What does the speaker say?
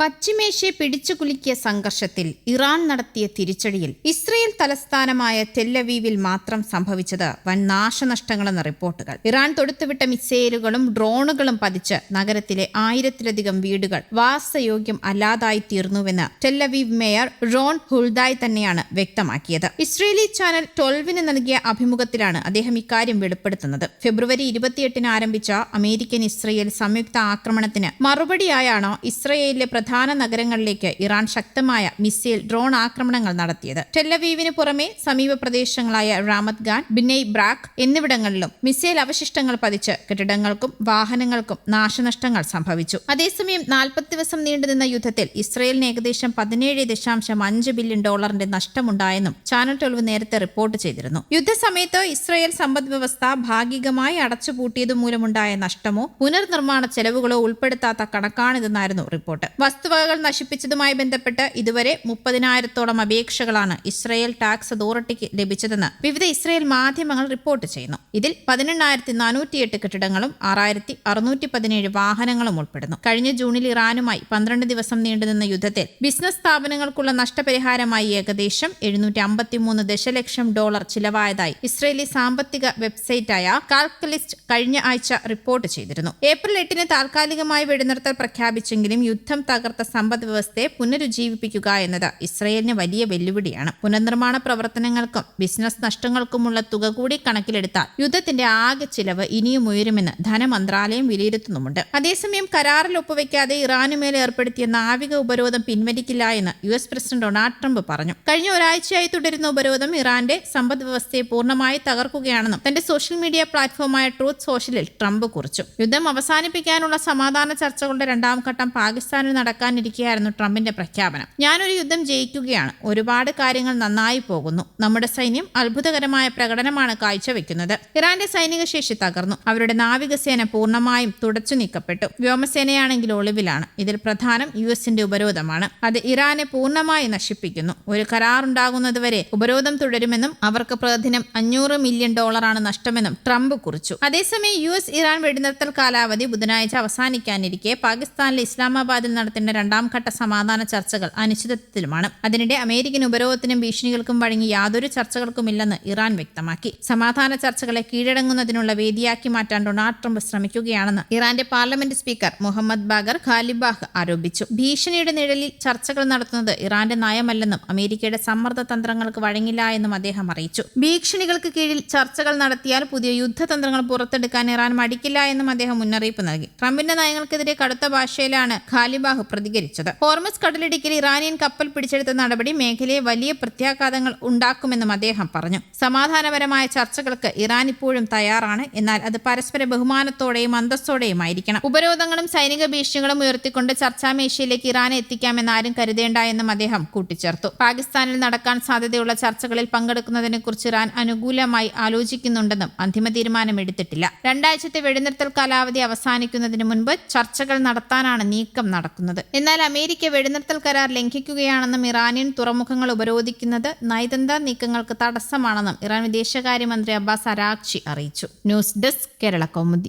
പശ്ചിമേഷ്യയെ പിടിച്ചുകുലുക്കിയ സംഘർഷത്തിൽ ഇറാൻ നടത്തിയ തിരിച്ചടിയിൽ ഇസ്രയേൽ തലസ്ഥാനമായ ടെല്ലവീവിൽ മാത്രം സംഭവിച്ചത് വൻ നാശനഷ്ടങ്ങളെന്ന റിപ്പോർട്ടുകൾ. ഇറാൻ തൊടുത്തുവിട്ട മിസൈലുകളും ഡ്രോണുകളും പതിച്ച് നഗരത്തിലെ 1000-ലധികം വീടുകൾ വാസയോഗ്യം അല്ലാതായി തീർന്നുവെന്ന് ടെല്ലവീവ് മേയർ റോൺ ഹുൾദായ് തന്നെയാണ് വ്യക്തമാക്കിയത്. ഇസ്രയേലി ചാനൽ 12 നൽകിയ അഭിമുഖത്തിലാണ് അദ്ദേഹം ഇക്കാര്യം വെളിപ്പെടുത്തുന്നത്. ഫെബ്രുവരി 28 ആരംഭിച്ച അമേരിക്കൻ ഇസ്രയേൽ സംയുക്ത ആക്രമണത്തിന് മറുപടിയായാണ് ഇസ്രയേലിലെ പ്രധാന നഗരങ്ങളിലേക്ക് ഇറാൻ ശക്തമായ മിസൈൽ ഡ്രോൺ ആക്രമണങ്ങൾ നടത്തിയത്. ടെല്ലവീവിന് പുറമെ സമീപ പ്രദേശങ്ങളായ റാമത്ത് ഗാൻ, ബിനൈ ബ്രാക്ക് എന്നിവിടങ്ങളിലും മിസൈൽ അവശിഷ്ടങ്ങൾ പതിച്ച് കെട്ടിടങ്ങൾക്കും വാഹനങ്ങൾക്കും നാശനഷ്ടങ്ങൾ സംഭവിച്ചു. അതേസമയം 40 ദിവസം നീണ്ടുനിന്ന യുദ്ധത്തിൽ ഇസ്രയേലിന് ഏകദേശം $17.5 ബില്യൺ നഷ്ടമുണ്ടായെന്നും ചാനൽ 12 നേരത്തെ റിപ്പോർട്ട് ചെയ്തിരുന്നു. യുദ്ധസമയത്ത് ഇസ്രയേൽ സമ്പദ്വ്യവസ്ഥ ഭാഗികമായി അടച്ചുപൂട്ടിയതു മൂലമുണ്ടായ നഷ്ടമോ പുനർനിർമ്മാണ ചെലവുകളോ ഉൾപ്പെടുത്താത്ത കണക്കാണിതെന്നായിരുന്നു റിപ്പോർട്ട്. വസ്തുവകകൾ നശിപ്പിച്ചതുമായി ബന്ധപ്പെട്ട് ഇതുവരെ 30,000-ഓളം അപേക്ഷകളാണ് ഇസ്രയേൽ ടാക്സ് അതോറിറ്റിക്ക് ലഭിച്ചതെന്ന് വിവിധ ഇസ്രയേൽ മാധ്യമങ്ങൾ റിപ്പോർട്ട് ചെയ്യുന്നു. ഇതിൽ 18,408 കെട്ടിടങ്ങളും 6,617 വാഹനങ്ങളും ഉൾപ്പെടുന്നു. കഴിഞ്ഞ ജൂണിൽ ഇറാനുമായി 12 ദിവസം നീണ്ടുനിന്ന യുദ്ധത്തിൽ ബിസിനസ് സ്ഥാപനങ്ങൾക്കുള്ള നഷ്ടപരിഹാരമായി ഏകദേശം $753 ദശലക്ഷം ചിലവായതായി ഇസ്രയേലി സാമ്പത്തിക വെബ്സൈറ്റായ കാൽക്കലിസ്റ്റ് കഴിഞ്ഞ ആഴ്ച റിപ്പോർട്ട് ചെയ്തിരുന്നു. ഏപ്രിൽ 8 താൽക്കാലികമായി വെടിനിർത്തൽ പ്രഖ്യാപിച്ചെങ്കിലും യുദ്ധം തകർത്ത സമ്പദ് വ്യവസ്ഥയെ പുനരുജ്ജീവിപ്പിക്കുക എന്നത് ഇസ്രയേലിന് വലിയ വെല്ലുവിളിയാണ്. പുനർനിർമ്മാണ പ്രവർത്തനങ്ങൾക്കും ബിസിനസ് നഷ്ടങ്ങൾക്കുമുള്ള തുക കൂടി കണക്കിലെടുത്താൽ യുദ്ധത്തിന്റെ ആകെ ചിലവ് ഇനിയും ഉയരുമെന്ന് ധനമന്ത്രാലയം വിലയിരുത്തുന്നുമുണ്ട്. അതേസമയം കരാറിൽ ഒപ്പുവെക്കാതെ ഇറാനുമേൽ ഏർപ്പെടുത്തിയ നാവിക ഉപരോധം പിൻവലിക്കില്ല എന്ന് US പ്രസിഡന്റ് ഡൊണാൾഡ് ട്രംപ് പറഞ്ഞു. കഴിഞ്ഞ ഒരാഴ്ചയായി തുടരുന്ന ഉപരോധം ഇറാന്റെ സമ്പദ് വ്യവസ്ഥയെ പൂർണ്ണമായി തകർക്കുകയാണെന്നും തന്റെ സോഷ്യൽ മീഡിയ പ്ലാറ്റ്ഫോമായ ട്രൂത്ത് സോഷ്യലിൽ ട്രംപ് കുറിച്ചു. യുദ്ധം അവസാനിപ്പിക്കാനുള്ള സമാധാന ചർച്ചകളുടെ 2ാം ഘട്ടം പാകിസ്ഥാനിൽ നടക്കാനിരിക്കുകയായിരുന്നു ട്രംപിന്റെ പ്രഖ്യാപനം. ഞാനൊരു യുദ്ധം ജയിക്കുകയാണ്. ഒരുപാട് കാര്യങ്ങൾ നന്നായി പോകുന്നു. നമ്മുടെ സൈന്യം അത്ഭുതകരമായ പ്രകടനമാണ് കാഴ്ചവെക്കുന്നത്. ഇറാന്റെ സൈനിക ശേഷി തകർന്നു. അവരുടെ നാവികസേന പൂർണ്ണമായും തുടച്ചു നീക്കപ്പെട്ടു. വ്യോമസേനയാണെങ്കിൽ ഒളിവിലാണ്. ഇതിൽ പ്രധാനം US-ന്റെ ഉപരോധമാണ്. അത് ഇറാനെ പൂർണ്ണമായി നശിപ്പിക്കുന്നു. ഒരു കരാറുണ്ടാകുന്നതുവരെ ഉപരോധം തുടരുമെന്നും അവർക്ക് പ്രതിദിനം $500 മില്യൺ നഷ്ടമെന്നും ട്രംപ് കുറിച്ചു. അതേസമയം US ഇറാൻ വെടിനിർത്തൽ കാലാവധി ബുധനാഴ്ച അവസാനിക്കാനിരിക്കെ പാകിസ്ഥാനിലെ ഇസ്ലാമാബാദിൽ നടത്തേണ്ട 2ാം ഘട്ട സമാധാന ചർച്ചകൾ അനിശ്ചിതത്വത്തിലുമാണ്. അതിനിടെ അമേരിക്കൻ ഉപരോധത്തിനും ഭീഷണികൾക്കും വഴങ്ങി യാതൊരു ചർച്ചകൾക്കുമില്ലെന്ന് ഇറാൻ വ്യക്തമാക്കി. സമാധാന ചർച്ചകളെ കീഴടങ്ങുന്നതിനുള്ള വേദിയാക്കി മാറ്റാൻ ഡൊണാൾഡ് ട്രംപ് ശ്രമിക്കുകയാണെന്ന് ഇറാന്റെ പാർലമെന്റ് സ്പീക്കർ മുഹമ്മദ് ബാഗർ ഖാലിബാഹ് ആരോപിച്ചു. ഭീഷണിയുടെ നിഴലിൽ ചർച്ചകൾ നടത്തുന്നത് ഇറാന്റെ നയമല്ലെന്നും അമേരിക്കയുടെ സമ്മർദ്ദ തന്ത്രങ്ങൾക്ക് വഴങ്ങില്ല എന്നും അദ്ദേഹം അറിയിച്ചു. ഭീഷണികൾക്ക് കീഴിൽ ചർച്ചകൾ നടത്തിയാൽ പുതിയ യുദ്ധതന്ത്രങ്ങൾ പുറത്തെടുക്കാൻ ഇറാൻ മടിക്കില്ല എന്നും അദ്ദേഹം മുന്നറിയിപ്പ് നൽകി. ട്രംപിന്റെ നയങ്ങൾക്കെതിരെ കടുത്ത ഭാഷയിലാണ് ഖാലിബാഹ് പ്രതികരിച്ചത്. ഹോർമസ് കടലിടുക്കിൽ ഇറാനിയൻ കപ്പൽ പിടിച്ചെടുത്ത നടപടി മേഖലയെ വലിയ പ്രത്യാഘാതങ്ങൾ ഉണ്ടാക്കുമെന്നും അദ്ദേഹം പറഞ്ഞു. സമാധാനപരമായ ചർച്ചകൾക്ക് ഇറാൻ ഇപ്പോഴും തയ്യാറാണ്. എന്നാൽ അത് പരസ്പര ബഹുമാനത്തോടെയും അന്തസ്സോടെയും ആയിരിക്കണം. ഉപരോധങ്ങളും സൈനിക ഭീഷണികളും ഉയർത്തിക്കൊണ്ട് ചർച്ചാമേശയിലേക്ക് ഇറാനെ എത്തിക്കാമെന്ന് ആരും കരുതേണ്ട എന്നും അദ്ദേഹം കൂട്ടിച്ചേർത്തു. പാകിസ്ഥാനിൽ നടക്കാൻ സാധ്യതയുള്ള ചർച്ചകളിൽ പങ്കെടുക്കുന്നതിനെക്കുറിച്ച് ഇറാൻ അനുകൂലമായി ആലോചിക്കുന്നുണ്ടെന്നും അന്തിമ തീരുമാനം എടുത്തിട്ടില്ല. 2 ആഴ്ചത്തെ വെടിനിർത്തൽ കാലാവധി അവസാനിക്കുന്നതിന് മുൻപ് ചർച്ചകൾ നടത്താനാണ് നീക്കം നടക്കുന്നത്. എന്നാൽ അമേരിക്ക വെടിനിർത്തൽ കരാർ ലംഘിക്കുകയാണെന്നും ഇറാനിയൻ തുറമുഖങ്ങൾ ഉപരോധിക്കുന്നത് നയതന്ത്ര നീക്കങ്ങൾക്ക് തടസ്സമാണെന്നും ഇറാൻ വിദേശകാര്യമന്ത്രി അബ്ബാസ് അരാഗ്ചി അറിയിച്ചു. News desk Kerala Kaumudi.